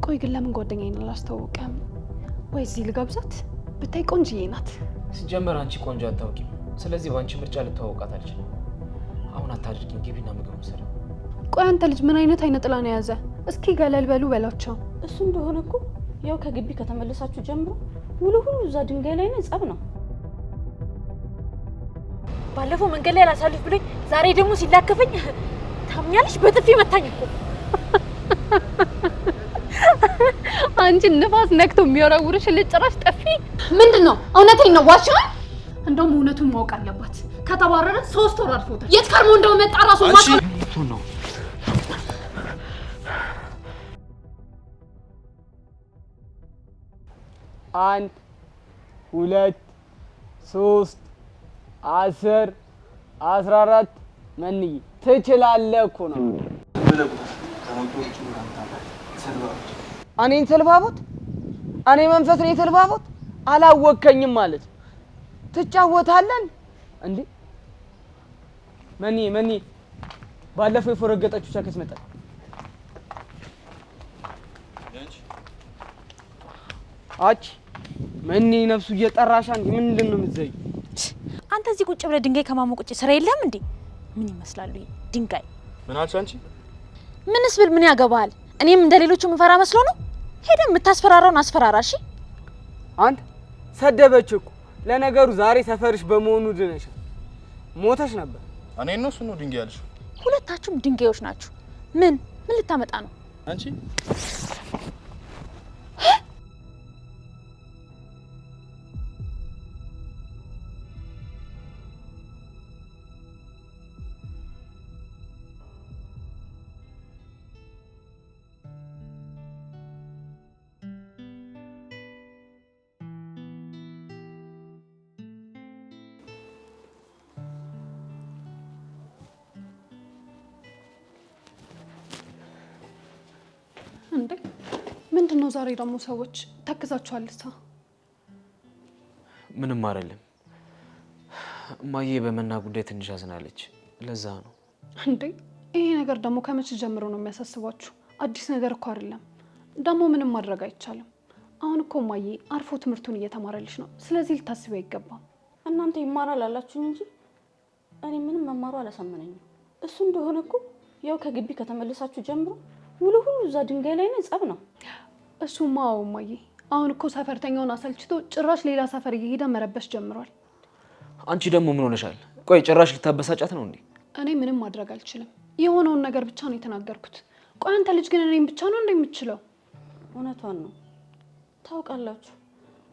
ቆይ ግን ለምን ጓደኛዬን አላስተዋወቀም? ወይ እዚህ ልጋብዛት? ብታይ ቆንጅዬ ናት። ሲጀመር አንቺ ቆንጆ አታውቂም። ስለዚህ ባንቺ ምርጫ ልተዋወቃት አልችልም። አሁን አታድርጊኝ፣ ግቢና ምግብ ስራ። ቆይ አንተ ልጅ ምን አይነት አይነ ጥላ ነው የያዘ? እስኪ ገለል በሉ በላቸው። እሱ እንደሆነ እኮ ያው ከግቢ ከተመለሳችሁ ጀምሮ ሙሉ ሁሉ እዛ ድንጋይ ላይ ነው ጸብ ነው። ባለፈው መንገድ ላይ አላሳልፍ ብሎኝ ዛሬ ደግሞ ሲላከፈኝ ታምኛለሽ? በጥፊ መታኝ እኮ። አንቺ ንፋስ ነክቶ የሚወረውርሽ ልጭራሽ ጠፊ ምንድነው? እውነቴን ነው ዋሻል። እንደውም እውነቱን ማወቅ አለባት። ከተባረረ 3 ወር አልፎታል። የት ከርሞ እንደመጣ ራሱ ማጥቶ ነው። አንድ 2 3 10 14 መንይ ትችላለህ እኮ ነው። እኔን ተልባቦት እኔ መንፈስ ነኝ ተልባቦት አላወከኝም ማለት ትጫወታለን እንዴ? መኒ ባለፈው የፎረገጠችው ቸከስ መጣ። አች መኒ ነፍሱ እየጠራሽ አንቺ ምንድን ነው የምትዘይ? አንተ እዚህ ቁጭ ብለህ ድንጋይ ከማሞቅ ውጭ ስራ የለም እንዴ? ምን ይመስላሉ ድንጋይ? ምን አልሽ አንቺ? ምንስ ብል ምን ያገባሃል? እኔም እንደሌሎቹ ምፈራ መስሎ ነው? ሄደህ የምታስፈራራውን አስፈራራ። እሺ አንተ ሰደበች እኮ። ለነገሩ ዛሬ ሰፈርሽ በመሆኑ ድነሽ ሞተሽ ነበር። እኔ ነው እሱ ነው ድንጋይ ያልሽው? ሁለታችሁም ድንጋዮች ናችሁ። ምን ልታመጣ ነው አንቺ? እንዴ ምንድነው ዛሬ ደግሞ ሰዎች ተከዛችኋልሳ? ምንም አይደለም። እማዬ በመና ጉዳይ ትንሽ አዝናለች። ለዛ ነው። እንዴ ይሄ ነገር ደግሞ ከመቼ ጀምሮ ነው የሚያሳስባችሁ? አዲስ ነገር እኮ አይደለም። ደግሞ ምንም ማድረግ አይቻልም። አሁን እኮ እማዬ አርፎ ትምህርቱን እየተማረልሽ ነው። ስለዚህ ልታስቢው አይገባም። እናንተ ይማራል አላችሁ እንጂ እኔ ምንም መማሩ አላሳመነኝም። እሱ እንደሆነ እኮ ያው ከግቢ ከተመለሳችሁ ጀምሮ ሙሉ ሁሉ እዛ ድንጋይ ላይ ነው ጸብ ነው። እሱማ እማዬ አሁን እኮ ሰፈርተኛውን አሰልችቶ ጭራሽ ሌላ ሰፈር እየሄደ መረበሽ ጀምሯል። አንቺ ደግሞ ምን ሆነሻል? ቆይ ጭራሽ ልታበሳጫት ነው እንዴ? እኔ ምንም ማድረግ አልችልም። የሆነውን ነገር ብቻ ነው የተናገርኩት። ቆይ አንተ ልጅ ግን እኔን ብቻ ነው እንደምትችለው? እውነቷን ነው። ታውቃላችሁ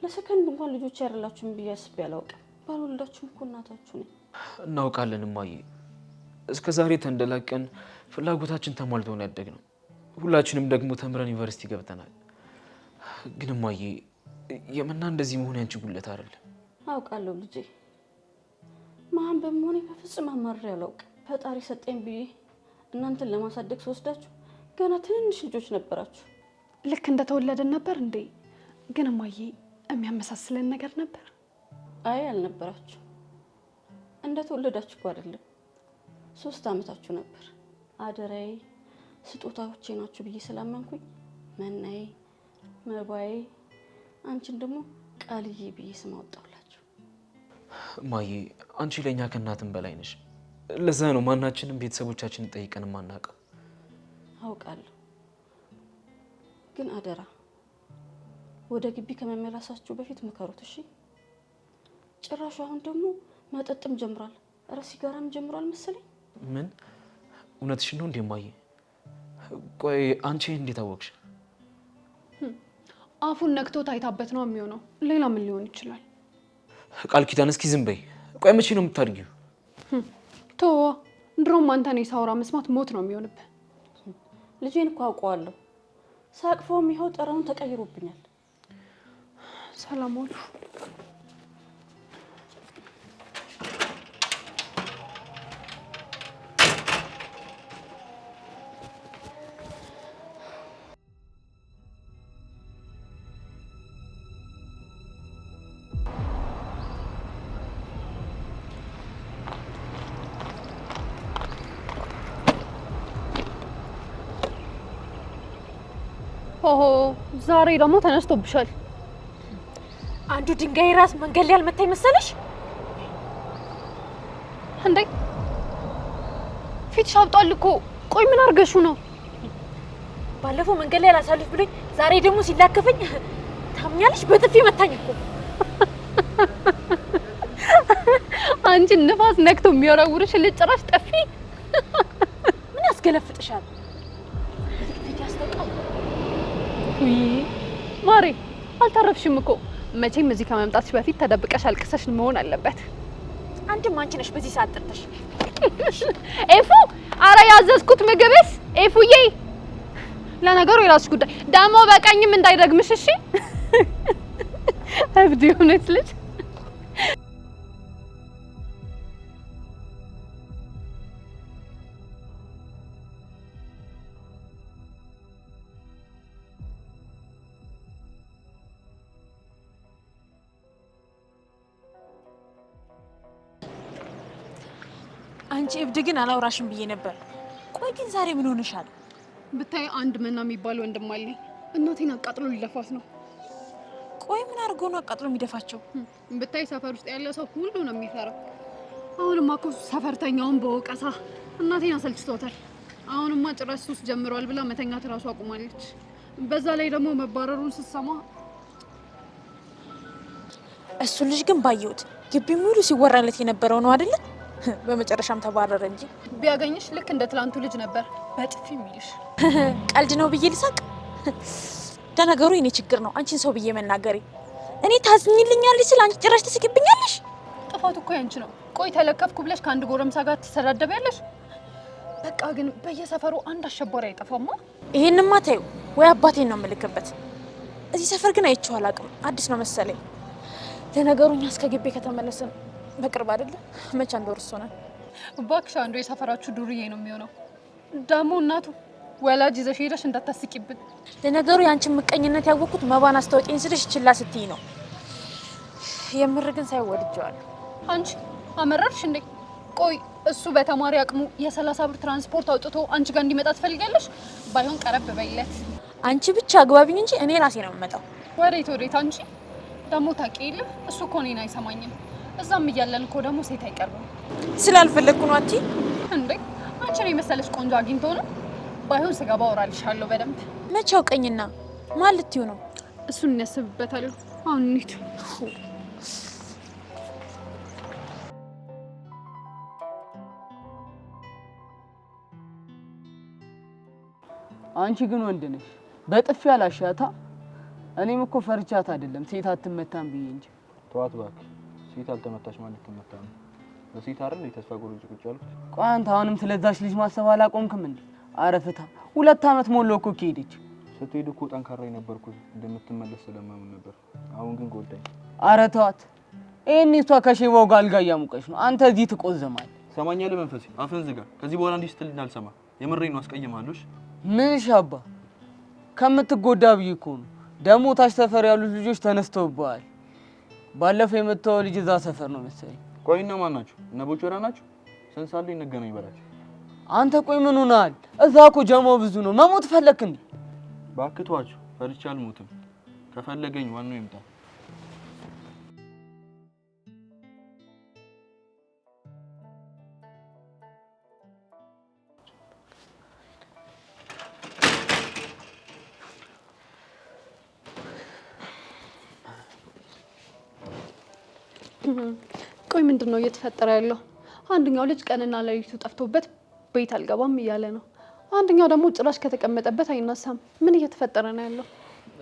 ለሰከንድ እንኳን ልጆች ያደላችሁም ብዬ አስቤ አላውቅም። ባልወልዳችሁም እኮ እናታችሁ ነኝ። እናውቃለን እማዬ። እስከ ዛሬ ተንደላቀን ፍላጎታችን ተሟልቶ ነው ያደግነው። ሁላችንም ደግሞ ተምረን ዩኒቨርሲቲ ገብተናል። ግን እማዬ የመና እንደዚህ መሆን ያንቺ ጉለት አይደለም። አውቃለሁ ልጄ። ማን በመሆኔ በፍጹም አማርሬ አላውቅም። ፈጣሪ ሰጠኝ ብዬ እናንተን ለማሳደግ ስወስዳችሁ ገና ትንንሽ ልጆች ነበራችሁ። ልክ እንደተወለደን ነበር እንዴ? ግን እማዬ የሚያመሳስለን ነገር ነበር። አይ አልነበራችሁ። እንደተወለዳችሁ እኮ አይደለም 3 ዓመታችሁ ነበር። አደራዬ ስጦታዎቼ ናችሁ ብዬ ስላመንኩኝ መናዬ፣ መባዬ፣ አንቺን ደግሞ ቃልዬ ብዬ ስም አወጣሁላችሁ። እማዬ አንቺ ለኛ ከእናትም በላይ ነሽ። ለዛ ነው ማናችንም ቤተሰቦቻችንን ጠይቀን ማናውቀው። አውቃለሁ። ግን አደራ ወደ ግቢ ከመመለሳችሁ በፊት ምከሩት እሺ? ጭራሹ አሁን ደግሞ መጠጥም ጀምሯል። ኧረ ሲጋራም ጀምሯል መሰለኝ። ምን እውነትሽን ነው እንዴ እማዬ? ቆይ አንቺ እንዴት አወቅሽ? አፉን ነክቶ ታይታበት ነው የሚሆነው። ሌላ ምን ሊሆን ይችላል? ቃል ኪዳን እስኪ ዝም በይ። ቆይ መቼ ነው የምታድጊው? ተዋ። ድሮም አንተ እኔ ሳውራ መስማት ሞት ነው የሚሆንብህ። ልጄን እኮ አውቀዋለሁ። ሳቅፎም ይኸው ጠረኑን ተቀይሮብኛል። ሰላም ዋሉ። ኦሆ ዛሬ ደግሞ ተነስቶብሻል። አንዱ ድንጋይ ራስ መንገድ ላይ አልመታኝ መሰለሽ እንዴ? ፊትሽ አብጧል እኮ። ቆይ ምን አርገሹ ነው? ባለፈው መንገድ ላይ አላሳልፍ ብሎኝ ዛሬ ደግሞ ሲላከፈኝ ታምኛለሽ? በጥፊ መታኝ እኮ። አንቺ ንፋስ ነክቶ የሚወረውርሽ ልጭራሽ ጠፊ። ምን ያስገለፍጥሻል? ፊት ያስጠቃል። ውይ ማሬ አልተረፍሽም እኮ። መቼም እዚህ ከመምጣትሽ በፊት ተደብቀሽ አልቅሰሽ መሆን አለበት። አንድም አንቺ ነሽ በዚህ ሰዓት ጠርተሽ። ኤፉ አረ ያዘዝኩት ምግብስ ኤፉዬ። ለነገሩ የራስሽ ጉዳይ። ደግሞ በቀኝም እንዳይደግምሽ እሺ። እብድ የሆነች ልጅ። አንቺ እብድ ግን አላውራሽም ብዬ ነበር። ቆይ ግን ዛሬ ምን ሆነሻል? ብታይ አንድ መና የሚባል ወንድም አለኝ። እናቴን አቃጥሎ ሊደፋት ነው። ቆይ ምን አድርጎ ነው አቃጥሎ የሚደፋቸው? ብታይ ሰፈር ውስጥ ያለ ሰው ሁሉ ነው የሚፈራው። አሁንማ እኮ ሰፈርተኛውን በወቀሳ እናቴን አሰልችቶታል። አሁንማ ጭራሽ ሱስ ጀምሯል ብላ መተኛት እራሱ አቁማለች። በዛ ላይ ደግሞ መባረሩን ስትሰማ እሱ ልጅ ግን ባየሁት ግቢ ሙሉ ሲወራለት የነበረው ነው አይደለ? በመጨረሻም ተባረረ እንጂ ቢያገኝሽ ልክ እንደ ትላንቱ ልጅ ነበር በጥፊ የሚልሽ። ቀልድ ነው ብዬ ልሳቅ? ለነገሩ የኔ ችግር ነው አንቺን ሰው ብዬ መናገሬ። እኔ ታዝኝልኛለሽ ስለ አንቺ ጭራሽ ትስቂብኛለሽ። ጥፋቱ እኮ ያንቺ ነው። ቆይ ተለከፍኩ ብለሽ ከአንድ ጎረምሳ ጋር ትሰዳደቢያለሽ። በቃ ግን በየሰፈሩ አንድ አሸባሪ አይጠፋማ። ይሄንማ ተይው፣ ወይ አባቴን ነው የምልክበት። እዚህ ሰፈር ግን አይቼው አላውቅም፣ አዲስ ነው መሰለኝ። ለነገሩ እኛ እስከ ግቢ ከተመለስን በቅርብ አይደለ? መቼ አንድ ወር ሆነን። እባክሽ አንዱ የሰፈራችሁ ዱርዬ ነው የሚሆነው። ደግሞ እናቱ ወላጅ ይዘሽ ሄደሽ እንዳታስቂብን። ለነገሩ ያንቺን ምቀኝነት ያወቅኩት መባን አስታወቂኝ ስልሽ ችላ ስትይ ነው። የምር ግን ሳይወድጀዋለሁ። አንቺ አመረርሽ እንዴ? ቆይ እሱ በተማሪ አቅሙ የ30 ብር ትራንስፖርት አውጥቶ አንቺ ጋር እንዲመጣ ትፈልጊያለሽ? ባይሆን ቀረብ በይለት። አንቺ ብቻ አግባቢኝ እንጂ እኔ ራሴ ነው የምመጣው። ወዴት ወዴት? አንቺ ደግሞ ታውቂ የለ እሱ እኮ እኔን አይሰማኝም። እዛም እያለን እኮ ደግሞ ሴት አይቀርብም። ስላልፈለግኩ ነው አትይ እንዴ? አንቺ ነው የመሰለሽ ቆንጆ አግኝቶ ነው። ባይሆን ስገባ አወራልሻለሁ በደንብ። መቼ አውቀኝና ማን ልትዩ ነው? እሱን እናስብበታለሁ። አሁን እንሂድ። አንቺ ግን ወንድ ነሽ። በጥፊ አላሻታ። እኔም እኮ ፈርቻት አይደለም ሴት አትመታም ብዬ እንጂ። ተዋት እባክህ። ሴት አልተመታች ማለት ትመታ ነው። በሴት አይደል የተስፋ ጎሮጅ ቁጭ ያሉት። ቆይ አንተ አሁንም ስለዛች ልጅ ማሰብ አላቆምክም እንዴ? አረ ፍታ። 2 አመት ሞላው እኮ ከሄደች። ስትሄድ እኮ ጠንካራ የነበርኩት እንደምትመለስ ስለማምን ነበር። አሁን ግን ጎዳኝ። አረ ተዋት። ይሄን እሷ ከሼባው ጋር አልጋ እያሞቀች ነው። አንተ እዚህ ትቆዘማል። ሰማኛለህ? መንፈሴ አፍን ዝጋ። ከዚህ በኋላ እንዲህ ስትል እንዳልሰማ። የምሬን ነው። አስቀይማለሽ። ምን ሻባ ከምትጎዳ ብዬ እኮ ነው። ደግሞ ታች ሰፈር ያሉት ልጆች ተነስተውብሃል። ባለፈው የመጣው ልጅ እዛ ሰፈር ነው መሰለኝ። ቆይና ማን ናቸው? እነ ቦቾራ ናቸው? ስንት ሰዓት ላይ እንገናኝ በላቸው። አንተ ቆይ ምን ሆነሃል? እዛ እኮ ጀማው ብዙ ነው። መሞት ፈለክ እንዴ? እባክህ ተዋቸው። ፈርቼ አልሞትም። ከፈለገኝ ዋናው ይምጣ። ቆይ ምንድነው እየተፈጠረ ያለው? አንደኛው ልጅ ቀንና ሌሊቱ ጠፍቶበት ቤት አልገባም እያለ ነው። አንደኛው ደግሞ ጭራሽ ከተቀመጠበት አይነሳም። ምን እየተፈጠረ ነው ያለው?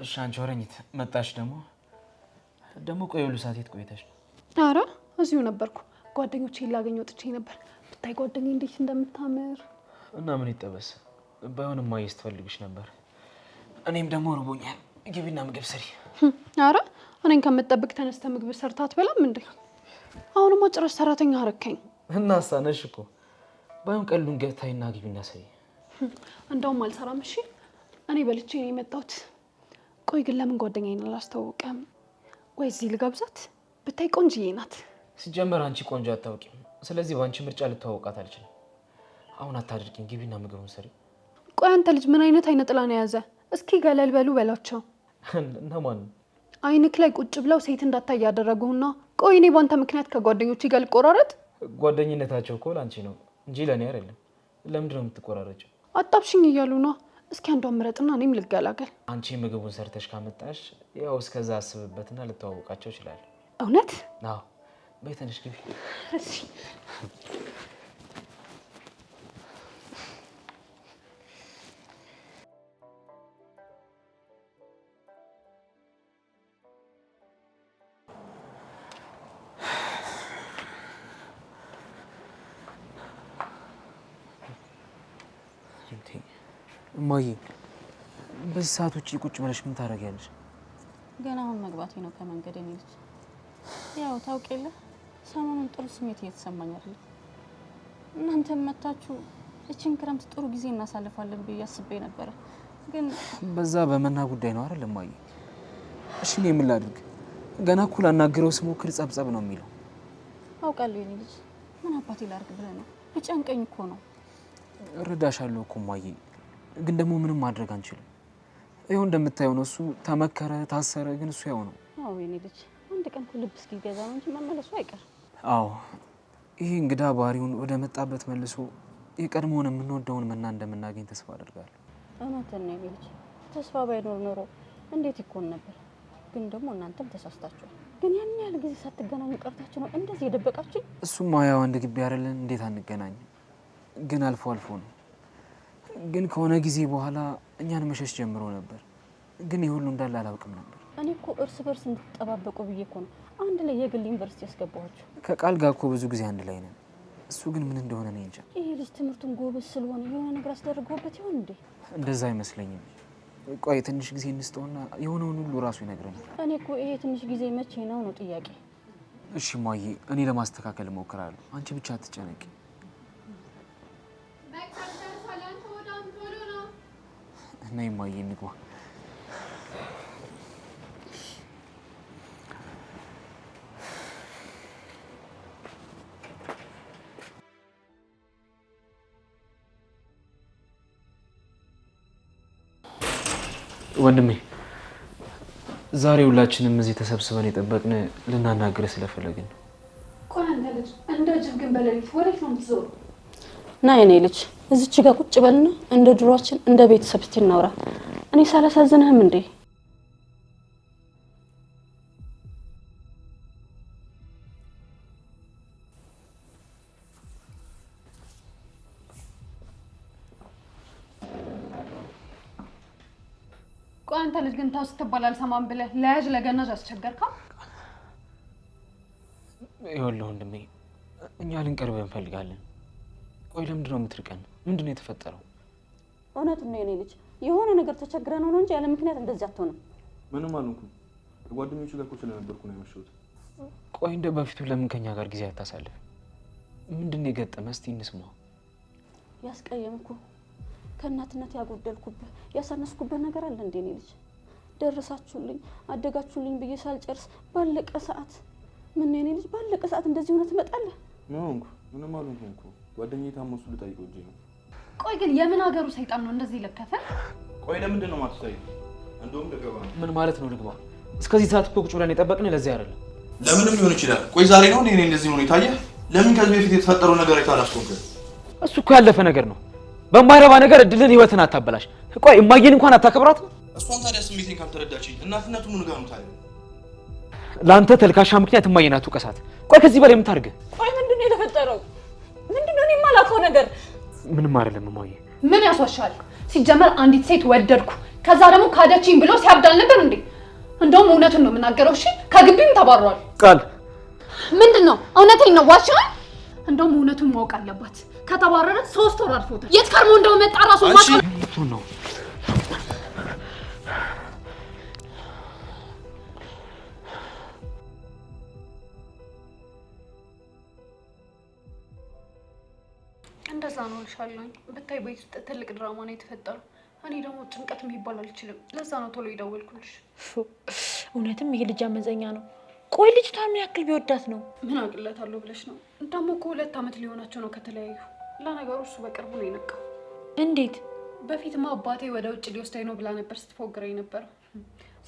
እሺ አንቺ ወረኝት መጣሽ ደግሞ ቆይ ሁሉ ሰዓት የት ቆይተሽ ነው? አረ እዚሁ ነበርኩ። ጓደኞቼን ላገኝ ወጥቼ ነበር። ብታይ ጓደኛዬ እንዴት እንደምታምር። እና ምን ይጠበስ? ባይሆንም ማየት ትፈልግሽ ነበር። እኔም ደግሞ ርቦኛል። ግቢና ምግብ ስሪ። አረ እኔን ከምትጠብቅ ተነስተ ምግብ ሰርታ አትበላም እንዴ? አሁንማ ጭራሽ ሰራተኛ አረከኝ። እና አሳነሽ እኮ። ባይሆን ቀሉን ገብታይና ግቢና ስሪ። እንደውም አልሰራም። እሺ እኔ በልቼ ነው የመጣሁት። ቆይ ግን ለምን ጓደኛዬን አላስተዋወቀም? ወይ እዚህ ልጋብዛት? ብታይ ቆንጅዬ ናት። ሲጀመር አንቺ ቆንጆ አታውቂም። ስለዚህ በአንቺ ምርጫ ልተዋወቃት አልችልም። አሁን አታድርጊኝ። ግቢና ምግቡን ስሪ። ቆይ አንተ ልጅ ምን አይነት አይነ ጥላ ነው የያዘ? እስኪ ገለል በሉ በላቸው። እነማን? አይንክ ላይ ቁጭ ብለው ሴት እንዳታይ ያደረጉና ቆይ እኔ ባንተ ምክንያት ከጓደኞቼ ጋር ልቆራረጥ? ጓደኝነታቸው እኮ ላንቺ ነው እንጂ ለኔ አይደለም። ለምንድን ነው የምትቆራረጭው? አጣብሽኝ እያሉ ነው። እስኪ አንዷን ምረጥና እኔም ልገላገል። አንቺ ምግቡን ሰርተሽ ካመጣሽ ያው እስከዛ አስብበትና ልተዋወቃቸው ይችላል። እውነት? አዎ። በይ ተነሽ ግቢ። እሺ እማዬ በዚህ ሰዓት ውጪ ቁጭ ብለሽ ምን ታደርጊያለሽ? ገና አሁን መግባቴ ነው ከመንገድ እኔ ልጅ። ያው ታውቅ የለ ሰሞኑን ጥሩ ስሜት እየተሰማኝ አይደለም። እናንተም መታችሁ እቺን ክረምት ጥሩ ጊዜ እናሳልፋለን ብዬ አስቤ ነበረ። ግን በዛ በመና ጉዳይ ነው አይደል እማዬ? እሺ እኔ ምን ላድርግ? ገና እኮ ላናግረው ስሞክር ጸብጸብ ነው የሚለው። አውቃለሁ የኔ ልጅ። ምን አባቴ ላድርግ ብለህ ነው? ቢጨንቀኝ እኮ ነው። እረዳሻለሁ እኮ እማዬ፣ ግን ደግሞ ምንም ማድረግ አንችልም። ይኸው እንደምታየው ነው። እሱ ተመከረ፣ ታሰረ፣ ግን እሱ ያው ነው። አዎ የኔ ልጅ፣ አንድ ቀን እኮ ልብ እስኪገዛ ነው እንጂ መመለሱ አይቀርም። አዎ ይሄ እንግዳ ባህሪውን ወደ መጣበት መልሶ የቀድሞውን የምንወደውን መና እንደምናገኝ ተስፋ አደርጋለሁ። እውነትን ነው የኔ ልጅ። ተስፋ ባይኖር ኖሮ እንዴት ይኮን ነበር? ግን ደግሞ እናንተም ተሳስታችኋል። ግን ያን ያህል ጊዜ ሳትገናኙ ቀርታችሁ ነው እንደዚህ የደበቃችሁ? እሱማ ያው አንድ ግቢ አይደለን፣ እንዴት አንገናኝ? ግን አልፎ አልፎ ነው። ግን ከሆነ ጊዜ በኋላ እኛን መሸሽ ጀምሮ ነበር። ግን ይሁሉ እንዳለ አላውቅም ነበር። እኔ እኮ እርስ በርስ እንድትጠባበቁ ብዬ እኮ ነው አንድ ላይ የግል ዩኒቨርሲቲ ያስገባኋችሁ። ከቃል ጋር እኮ ብዙ ጊዜ አንድ ላይ ነን። እሱ ግን ምን እንደሆነ እኔ እንጃ። ይሄ ልጅ ትምህርቱን ጎበዝ ስለሆነ የሆነ ነገር አስደርገውበት ይሆን እንዴ? እንደዛ አይመስለኝም። ቆይ ትንሽ ጊዜ እንስጠውና የሆነውን ሁሉ ራሱ ይነግረኛል። እኔ እኮ ይሄ ትንሽ ጊዜ መቼ ነው ነው ጥያቄ። እሺ ማዬ፣ እኔ ለማስተካከል እሞክራለሁ። አንቺ ብቻ አትጨነቂ። እና ማዬ እንግባ። ወንድሜ ዛሬ ሁላችንም እዚህ ተሰብስበን የጠበቅን ልናናግር ስለፈለግን ነው። ቆይ አንተ ልጅ እንደ ጅብ ግን በሌሊት ወዴት ነው የምትዞሩ? ና የኔ ልጅ እዚች ጋር ቁጭ በልና እንደ ድሯችን እንደ ቤተሰብ እስቲ እናውራ። እኔ ሳላሳዝንህም እንዴ? ቆይ አንተ ልጅ ግን ታው ስትባል አልሰማም ብለህ ለያዥ ለገናዥ አስቸገርካ? ይኸውልህ ወንድሜ፣ እኛ ልንቀርብህ እንፈልጋለን። ቆይ ለምንድን ነው የምትርቀን? ምንድን ነው የተፈጠረው? እውነት ነው የኔ ልጅ፣ የሆነ ነገር ተቸግረን ነው እንጂ ያለ ምክንያት እንደዚህ አትሆንም። ምንም አልሆንኩም። ከጓደኞቹ ጋር እኮ ስለነበርኩ ነው ያመሸሁት። ቆይ እንደ በፊቱ ለምን ከኛ ጋር ጊዜ አታሳልፍ? ምንድን ነው የገጠመህ? እስቲ እንስማ። ያስቀየምኩ ከእናትነት ያጎደልኩበት ያሳነስኩበት ነገር አለ እንዴ? የኔ ልጅ ደረሳችሁልኝ አደጋችሁልኝ ብዬ ሳልጨርስ ባለቀ ሰዓት ምን የኔ ልጅ ባለቀ ሰዓት እንደዚህ ሆነ ትመጣለህ? ምንም አልሆንኩም እኮ ጓደኛዬ ታሞ እሱ ልጠይቀው እንጂ ነው። ቆይ ግን የምን ሀገሩ ሰይጣን ነው እንደዚህ ለከፈ? ቆይ ለምንድን ነው የማትታዩ? እንደውም ልገባ ነው። ምን ማለት ነው ልግባ? እስከዚህ ሰዓት እኮ ቁጭ ብለን የጠበቅን ለዚህ አይደለም። ለምንም ሊሆን ይችላል። ቆይ ዛሬ ነው እኔ እንደዚህ ሆነ የታየህ? ለምን ከዚህ በፊት የተፈጠረው ነገር አይታላስቆንከ? እሱ እኮ ያለፈ ነገር ነው። በማይረባ ነገር እድልን ህይወትን አታበላሽ። ቆይ እማዬን እንኳን አታከብራት? እሷን ታዲያ ስሜቴን ካልተረዳችኝ እናትነቱ ምን ጋር ነው ታዲያ? ለአንተ ተልካሻ ምክንያት እማዬን አትውቀሳት። ቆይ ከዚህ በላይ የምታርግ? ቆይ ምንድነው የተፈጠረው? ምንድነው እኔ የማላውቀው ነገር? ምንም አይደለም እማዬ። ምን ያስዋሻል? ሲጀመር አንዲት ሴት ወደድኩ ከዛ ደግሞ ካደችኝ ብሎ ሲያብድ አልነበር እንዴ? እንደውም እውነቱን ነው የምናገረው። እሺ ከግቢም ተባሯል። ቃል ምንድነው? እውነቴን ነው ዋሻል። እንደውም እውነቱን ማወቅ አለባት። ከተባረረ 3 ወር አልፎታል። የት ከርሞ እንደመጣ ራሱ ማታ ነው። እንደዛ ነው ልሻለኝ። ብታይ ቤት ውስጥ ትልቅ ድራማ ነው የተፈጠረው። እኔ ደግሞ ጭንቀት የሚባል አልችልም። ለዛ ነው ቶሎ ይደወልኩልሽ። እውነትም ይሄ ልጅ አመፀኛ ነው። ቆይ ልጅቷ ምን ያክል ቢወዳት ነው? ምን አቅለታለሁ ብለሽ ነው? ደግሞ እኮ 2 ዓመት ሊሆናቸው ነው ከተለያዩ። ለነገሩ እሱ በቅርቡ ነው የነቃው። እንዴት? በፊትማ አባቴ ወደ ውጭ ሊወስደኝ ነው ብላ ነበር ስትፎግረኝ ነበር።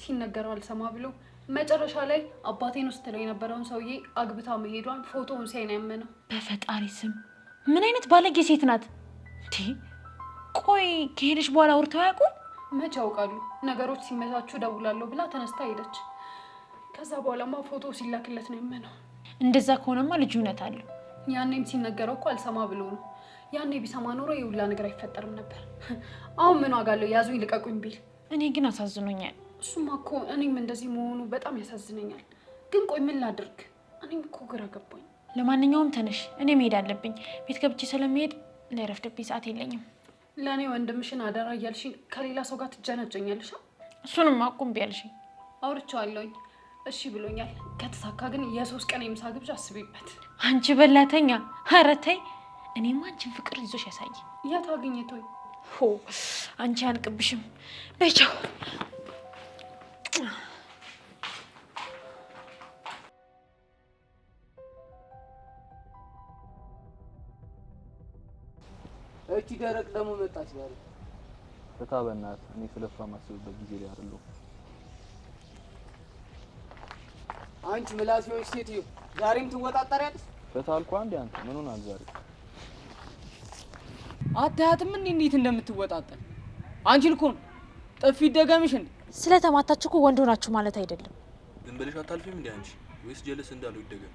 ሲነገረው አልሰማ ብሎ መጨረሻ ላይ አባቴን ስትለው የነበረውን ሰውዬ አግብታ መሄዷን ፎቶውን ሲያይ ነው ያመነው። በፈጣሪ ስም ምን አይነት ባለጌ ሴት ናት እንዴ? ቆይ ከሄደች በኋላ አውርተው ያውቁም? መቼ ያውቃሉ? ነገሮች ሲመቻቹ ደውላለሁ ብላ ተነስታ ሄደች። ከዛ በኋላማ ፎቶ ሲላክለት ነው ያመነው። እንደዛ ከሆነማ ልጅ እውነት አለው። ያኔም ሲነገረው እኮ አልሰማ ብሎ ነው። ያኔ ቢሰማ ኖሮ የሁላ ነገር አይፈጠርም ነበር። አሁን ምን ዋጋ አለው ያዙኝ ልቀቁኝ ቢል? እኔ ግን አሳዝኖኛል። እሱማ እኮ እኔም እንደዚህ መሆኑ በጣም ያሳዝነኛል። ግን ቆይ ምን ላድርግ? እኔም እኮ ግራ ገባኝ። ለማንኛውም ተነሽ፣ እኔ መሄድ አለብኝ። ቤት ገብቼ ስለመሄድ ላይረፍድብኝ ሰዓት የለኝም። ለእኔ ወንድምሽን አደራ እያልሽኝ ከሌላ ሰው ጋር ትጀናጀኛለሽ? እሱንም አቁም ቢያልሽኝ አውርቼዋለሁኝ። እሺ ብሎኛል። ከተሳካ ግን የ3 ቀን የምሳ ግብዣ አስቢበት። አንቺ በላተኛ! ኧረ ተይ። እኔማ አንቺን ፍቅር ይዞሽ ያሳይ። የት አግኝቶኝ? ሆ አንቺ አልቅብሽም። በቻው እቺ ደረቅ ደግሞ መጣች ዛሬ። ፈታ በእናትህ። እኔ ስለሷ ማስብበት ጊዜ ላይ አይደለሁ። አንቺ ምላስ ሆነሽ ሴትዮ ዛሬም ትወጣጣሪያለሽ? ፈታ አልኩህ አንዴ። አንተ ምን ሆነሃል ዛሬ? አታያትም እንዴት እንደምትወጣጣር? አንቺ ልኮ ነው ጥፊ ደጋሚሽ እንዴ? ስለተማታችሁ እኮ ወንድ ሆናችሁ ማለት አይደለም። ግን ብለሽ አታልፊም እንዴ አንቺ? ወይስ ጀለስ እንዳለው ይደገም?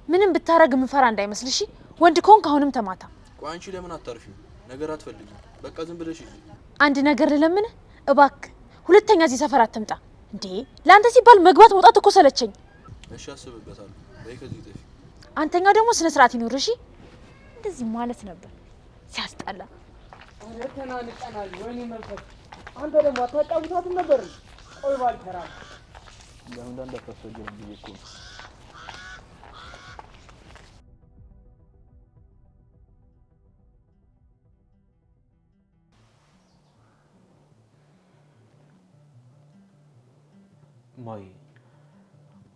ምንም ብታረግ ምፈራ እንዳይመስልሽ። ወንድ ከሆንክ አሁንም ተማታ። ቆይ አንቺ ለምን አታርፊም? ነገር አትፈልጊም? በቃ ዝም ብለሽ ይዤ አንድ ነገር ልለምን እባክህ፣ ሁለተኛ እዚህ ሰፈር አትምጣ እንዴ። ለአንተ ሲባል መግባት መውጣት እኮ ሰለቸኝ። እሺ አስብበታለሁ። በይ ከዚህ ጥፊ። አንተኛ ደግሞ ስነ ስርዓት ይኖር እሺ። እንደዚህ ማለት ነበር ሲያስጠላ። አረ ተናንቀናል። ወይኔ መንፈስ። አንተ ደግሞ አታጫውታትም ነበር? ቆይ ባልተራ ለምን እንዳታስፈጀኝ ብዬ እኮ ነው። ማይ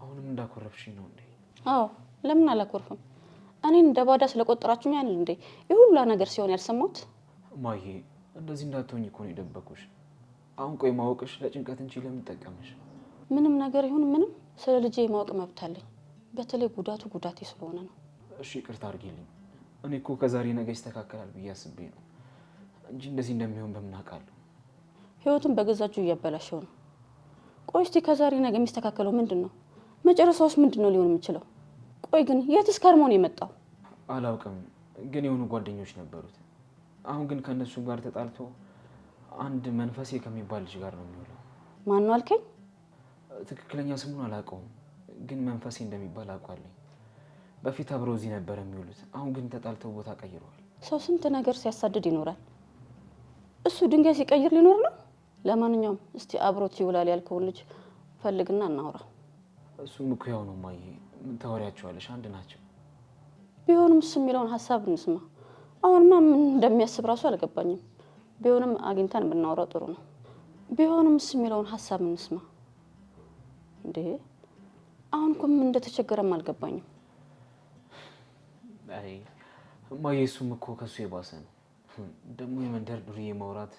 አሁንም እንዳኮረፍሽኝ ነው እንዴ? አዎ ለምን አላኮርፍም? እኔን እንደ ባዳ ስለቆጠራችሁኝ አይደል እንዴ ይሁላ ነገር ሲሆን ያልሰማሁት? ማይ እንደዚህ እንዳትሆኝ እኮ ነው የደበኩሽ። አሁን ቆይ ማወቅሽ ለጭንቀት እንጂ ለምን ጠቀመሽ? ምንም ነገር ይሁን ምንም ስለ ልጄ ማወቅ መብት አለኝ። በተለይ ጉዳቱ ጉዳቴ ስለሆነ ነው። እሺ ይቅርታ አድርጊልኝ። እኔ እኮ ከዛሬ ነገ ይስተካከላል ብዬ አስቤ ነው እንጂ እንደዚህ እንደሚሆን በምን አውቃለሁ? ህይወቱን በገዛጁ እያበላሸው ነው። ቆይ እስቲ ከዛሬ ነገ የሚስተካከለው ምንድን ነው? መጨረሻውስ ምንድን ነው ሊሆን የሚችለው? ቆይ ግን የትስ ከርሞ ነው የመጣው? አላውቅም፣ ግን የሆኑ ጓደኞች ነበሩት። አሁን ግን ከነሱ ጋር ተጣልቶ አንድ መንፈሴ ከሚባል ልጅ ጋር ነው የሚውለው። ማን ነው አልከኝ? ትክክለኛ ስሙን አላውቀውም፣ ግን መንፈሴ እንደሚባል አውቃለኝ። በፊት አብረው እዚህ ነበር የሚውሉት። አሁን ግን ተጣልተው ቦታ ቀይረዋል። ሰው ስንት ነገር ሲያሳድድ ይኖራል። እሱ ድንጋይ ሲቀይር ሊኖር ነው። ለማንኛውም እስቲ አብሮት ይውላል ያልከውን ልጅ ፈልግና እናውራ። እሱም እኮ ያው ነው ማየ፣ ምን ታወሪያቸዋለሽ? አንድ ናቸው። ቢሆንም እሱ የሚለውን ሀሳብ እንስማ። አሁንማ ምን እንደሚያስብ ራሱ አልገባኝም። ቢሆንም አግኝተን ብናወራው ጥሩ ነው። ቢሆንም እሱ የሚለውን ሀሳብ እንስማ። እንዴ አሁን እኮ ምን እንደተቸገረም አልገባኝም። አይ ማየ፣ እሱም እኮ ከሱ የባሰ ነው። ደግሞ የመንደር ዱርዬ ማውራት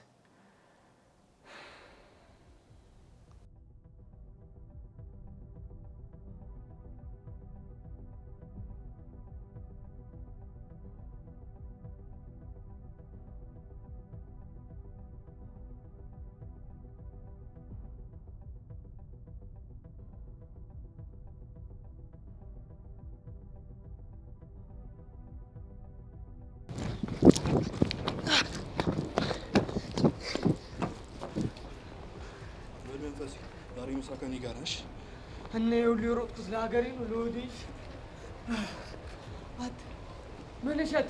ከኔ ጋር ነሽ እና ይኸውልህ የሮጥኩት ለሀገሬ ነው ለወዴ። ምን እሸት